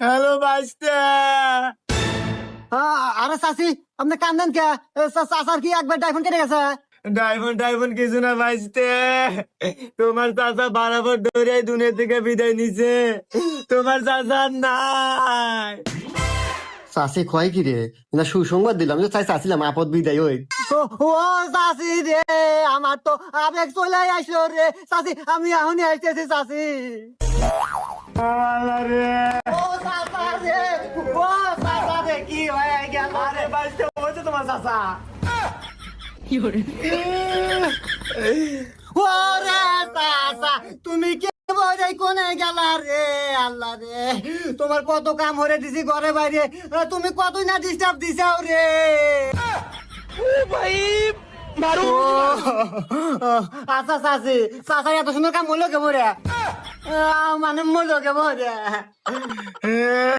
Hello বাইস্তা। আরে চাচি আপনি কান্দেন কে? চাচার কি একবার ডাইফোন কেটে গেছে? ডাইফোন টাইফোন কিছু না বাইস্তে। তোমার চাচা বরাবর ধরে দুনিয়া থেকে বিদায় নিছে। তোমার চাচা নাই। চাচি কয় কি রে? না সুসংবাদ দিলাম যে চাই চাচ্ছিলাম আপদ বিদায় হই। ও চাচি রে, আমার তো আবেগ চলে আসলো রে চাচি, আমি এখনই আসতেছি চাচি। আল্লাহ রে। ও চাচা রে, ও চাচা রে, কি হয়ে গেল রে? বাইস্তে হয়েছে তোমার চাচা। ওরে চাচা, তুমি কে বই কোনে গেলা রে? আল্লাহ রে, তোমার কত কাম হরে দিছি ঘরে বাইরে, তুমি কতই না ডিস্টার্ব দিছাও রে। আচ্ছা চাচি, চাচা এত সুন্দর কাম হলো কে মরে? মানে মরলো কে মরে?